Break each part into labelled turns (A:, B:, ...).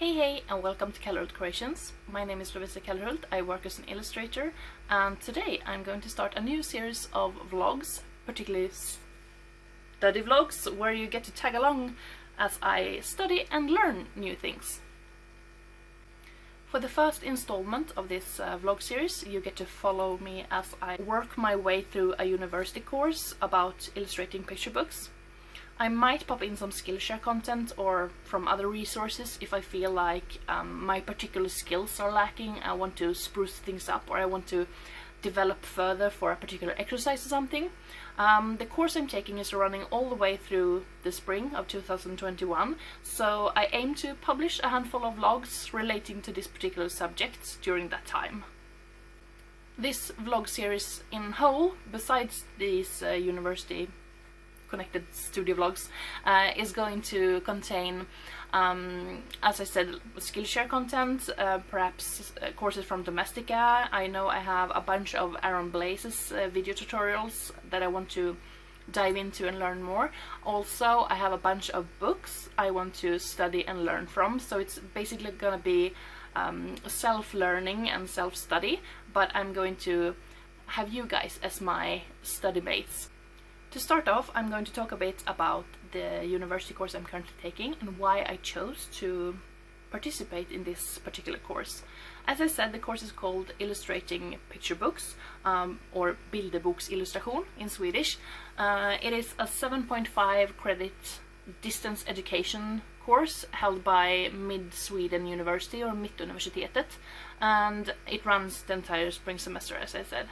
A: Hey and welcome to Kallerhult Creations. My name is Kallerhult, I work as an illustrator, and today I'm going to start a new series of vlogs, particularly study vlogs, where you get to tag along as I study and learn new things. For the first installment of this vlog series, you get to follow me as I work my way through a university course about illustrating picture books. I might pop in some Skillshare content or from other resources if I feel like my particular skills are lacking, I want to spruce things up, or I want to develop further for a particular exercise or something. The course I'm taking is running all the way through the spring of 2021, so I aim to publish a handful of vlogs relating to this particular subject during that time. This vlog series in whole, besides these university connected studio vlogs, is going to contain, as I said, Skillshare content, perhaps courses from Domestika. I know I have a bunch of Aaron Blaze's video tutorials that I want to dive into and learn more. Also, I have a bunch of books I want to study and learn from, so it's basically gonna be self-learning and self-study, but I'm going to have you guys as my study mates. To start off, I'm going to talk a bit about the university course I'm currently taking and why I chose to participate in this particular course. As I said, the course is called Illustrating Picture Books, or Bilderboksillustration in Swedish. It is a 7.5 credit distance education course held by Mid-Sweden University, or Mittuniversitetet, and it runs the entire spring semester, as I said.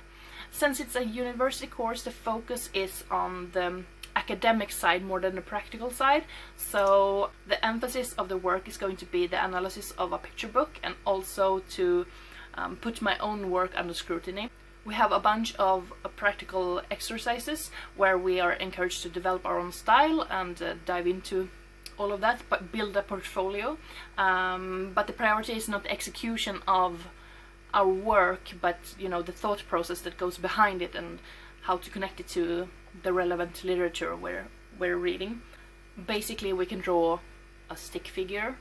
A: Since it's a university course, the focus is on the academic side more than the practical side, so the emphasis of the work is going to be the analysis of a picture book and also to put my own work under scrutiny. We have a bunch of practical exercises where we are encouraged to develop our own style and dive into all of that, but build a portfolio. But the priority is not the execution of our work, but the thought process that goes behind it and how to connect it to the relevant literature we're reading. Basically, we can draw a stick figure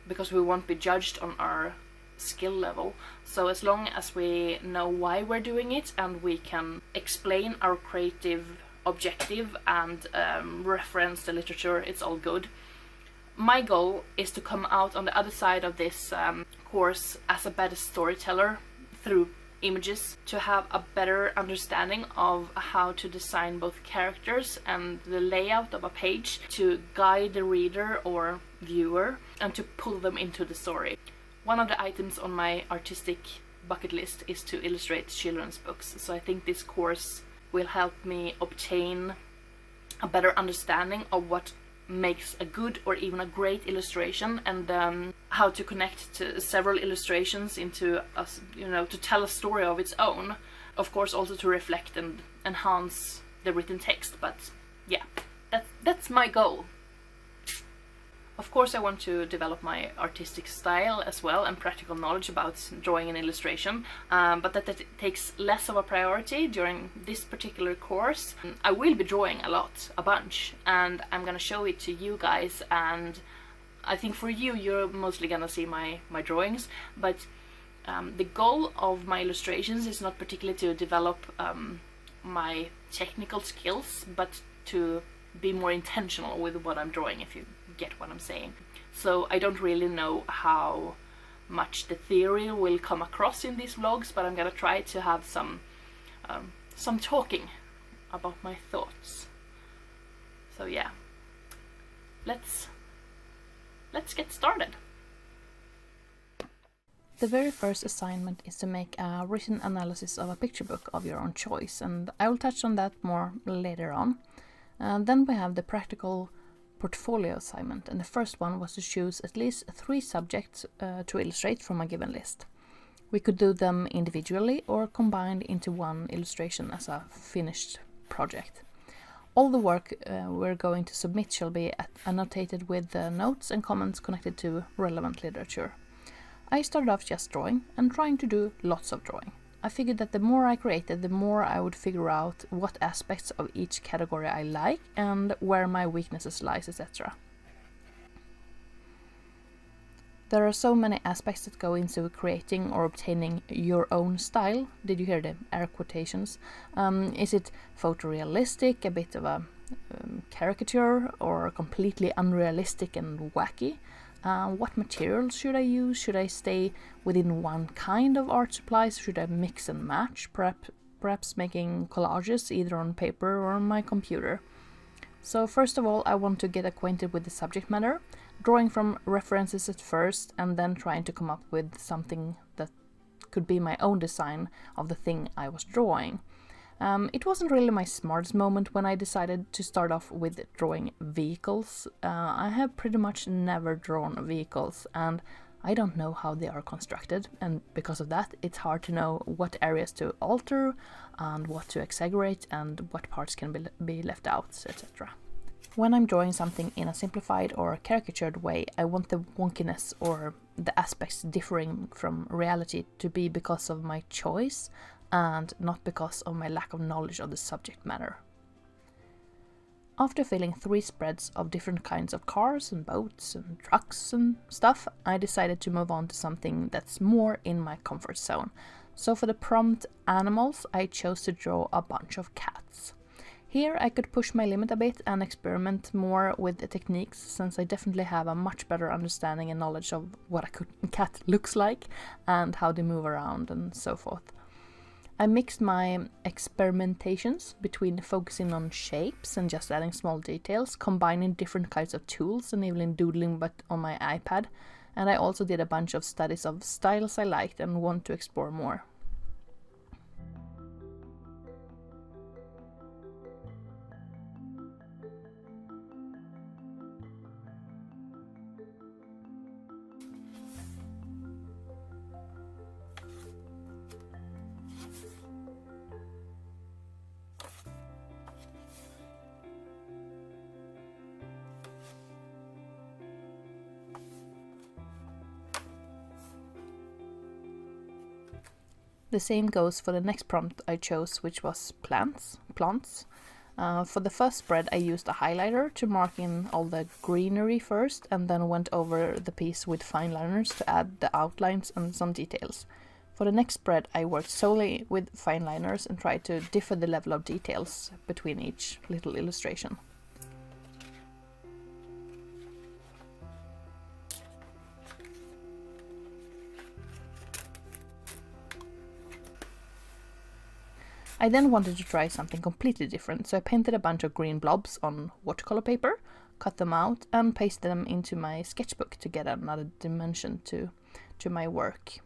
A: because we won't be judged on our skill level. So as long as we know why we're doing it and we can explain our creative objective and reference the literature, it's all good. My goal is to come out on the other side of this course as a better storyteller through images, to have a better understanding of how to design both characters and the layout of a page, to guide the reader or viewer and to pull them into the story. One of the items on my artistic bucket list is to illustrate children's books, so I think this course will help me obtain a better understanding of what makes a good or even a great illustration, and how to connect to several illustrations into to tell a story of its own. Of course, also to reflect and enhance the written text, but yeah, that's my goal. Of course, I want to develop my artistic style as well and practical knowledge about drawing and illustration, but that takes less of a priority during this particular course. I will be drawing a bunch, and I'm gonna show it to you guys, and I think for you're mostly gonna see my drawings, but the goal of my illustrations is not particularly to develop my technical skills, but to be more intentional with what I'm drawing, if you get what I'm saying. So I don't really know how much the theory will come across in these vlogs, but I'm gonna try to have some talking about my thoughts. So yeah, let's get started. The very first assignment is to make a written analysis of a picture book of your own choice, and I will touch on that more later on. Then we have the practical portfolio assignment, and the first one was to choose at least 3 subjects to illustrate from a given list. We could do them individually or combined into one illustration as a finished project. All the work we're going to submit shall be annotated with notes and comments connected to relevant literature. I started off just drawing and trying to do lots of drawing. I figured that the more I created, the more I would figure out what aspects of each category I like and where my weaknesses lies, etc. There are so many aspects that go into creating or obtaining your own style. Did you hear the air quotations? Is it photorealistic, a bit of a caricature, or completely unrealistic and wacky? What materials should I use? Should I stay within one kind of art supplies? Should I mix and match? Perhaps making collages either on paper or on my computer. So first of all, I want to get acquainted with the subject matter, drawing from references at first and then trying to come up with something that could be my own design of the thing I was drawing. It wasn't really my smartest moment when I decided to start off with drawing vehicles. I have pretty much never drawn vehicles and I don't know how they are constructed, and because of that it's hard to know what areas to alter and what to exaggerate and what parts can be left out, etc. When I'm drawing something in a simplified or caricatured way, I want the wonkiness or the aspects differing from reality to be because of my choice and not because of my lack of knowledge of the subject matter. After filling 3 spreads of different kinds of cars and boats and trucks and stuff, I decided to move on to something that's more in my comfort zone. So for the prompt animals, I chose to draw a bunch of cats. Here I could push my limit a bit and experiment more with the techniques, since I definitely have a much better understanding and knowledge of what a cat looks like and how they move around and so forth. I mixed my experimentations between focusing on shapes and just adding small details, combining different kinds of tools and even doodling but on my iPad, and I also did a bunch of studies of styles I liked and want to explore more. The same goes for the next prompt I chose, which was plants. For the first spread I used a highlighter to mark in all the greenery first and then went over the piece with fine liners to add the outlines and some details. For the next spread I worked solely with fine liners and tried to differ the level of details between each little illustration. I then wanted to try something completely different, so I painted a bunch of green blobs on watercolor paper, cut them out and pasted them into my sketchbook to get another dimension to my work.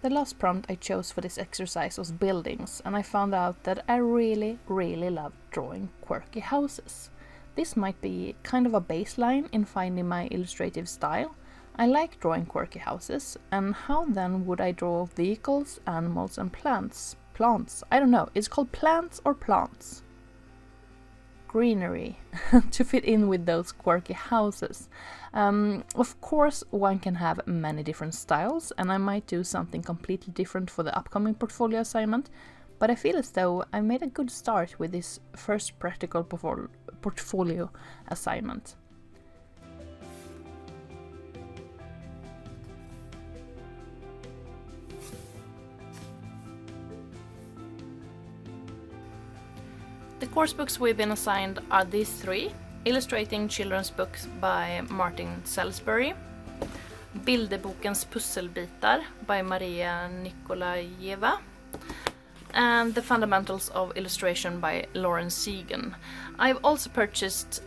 A: The last prompt I chose for this exercise was buildings, and I found out that I really love drawing quirky houses. This might be kind of a baseline in finding my illustrative style. I like drawing quirky houses, and how then would I draw vehicles, animals and plants? Plants, I don't know, it's called plants or plants? greenery to fit in with those quirky houses. Of course, one can have many different styles, and I might do something completely different for the upcoming portfolio assignment, but I feel as though I made a good start with this first practical portfolio assignment. The course books we've been assigned are these three: Illustrating Children's Books by Martin Salisbury, Bilderbokens pusselbitar by Maria Nikolajeva, and The Fundamentals of Illustration by Lauren Segan. I've also purchased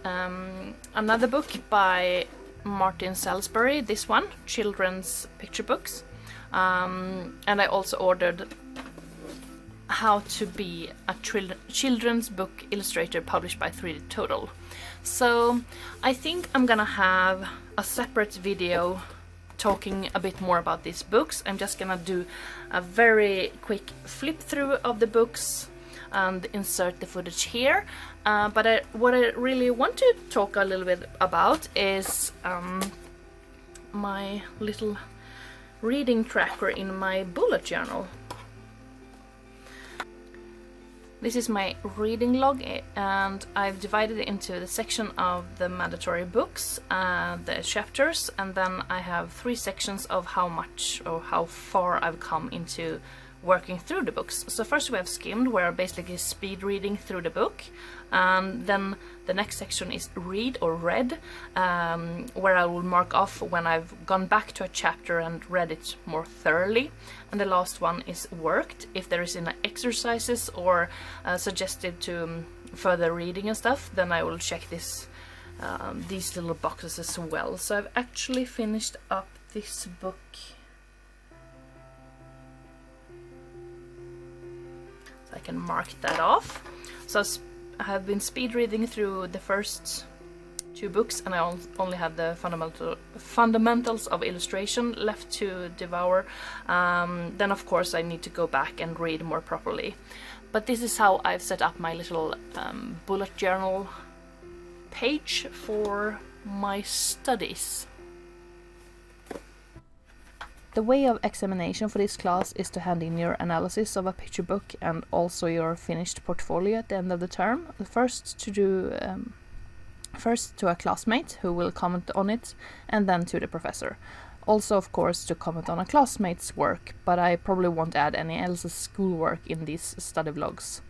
A: another book by Martin Salisbury, this one, Children's Picture Books, and I also ordered How to Be a Children's Book Illustrator published by 3D Total. So I think I'm gonna have a separate video talking a bit more about these books. I'm just gonna do a very quick flip through of the books and insert the footage here. But what I really want to talk a little bit about is my little reading tracker in my bullet journal. This is my reading log, and I've divided it into the section of the mandatory books, the chapters, and then I have 3 sections of how much or how far I've come into working through the books. So first we have skimmed, where I'm basically speed reading through the book, and then the next section is read or read, where I will mark off when I've gone back to a chapter and read it more thoroughly, and the last one is worked, if there is any exercises or suggested to further reading and stuff, then I will check this these little boxes as well. So I've actually finished up this book. I can mark that off. So I have been speed reading through the first 2 books, and I only have the fundamentals of illustration left to devour. Then of course I need to go back and read more properly. But this is how I've set up my little bullet journal page for my studies. The way of examination for this class is to hand in your analysis of a picture book and also your finished portfolio at the end of the term. First to a classmate who will comment on it, and then to the professor. Also, of course, to comment on a classmate's work, but I probably won't add any else's schoolwork in these study vlogs,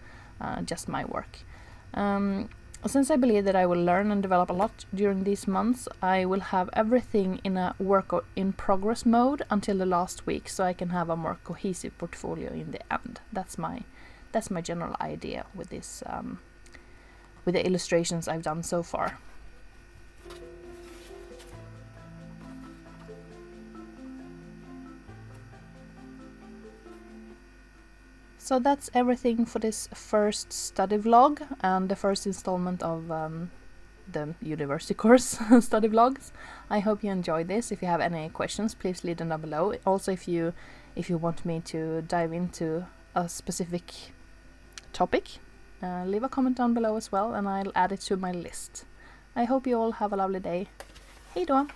A: just my work. Since I believe that I will learn and develop a lot during these months, I will have everything in a work in progress mode until the last week, so I can have a more cohesive portfolio in the end. That's my general idea with this, with the illustrations I've done so far. So that's everything for this first study vlog and the first installment of the university course study vlogs. I hope you enjoyed this. If you have any questions, please leave them down below. Also, if you want me to dive into a specific topic, leave a comment down below as well, and I'll add it to my list. I hope you all have a lovely day. Hej då!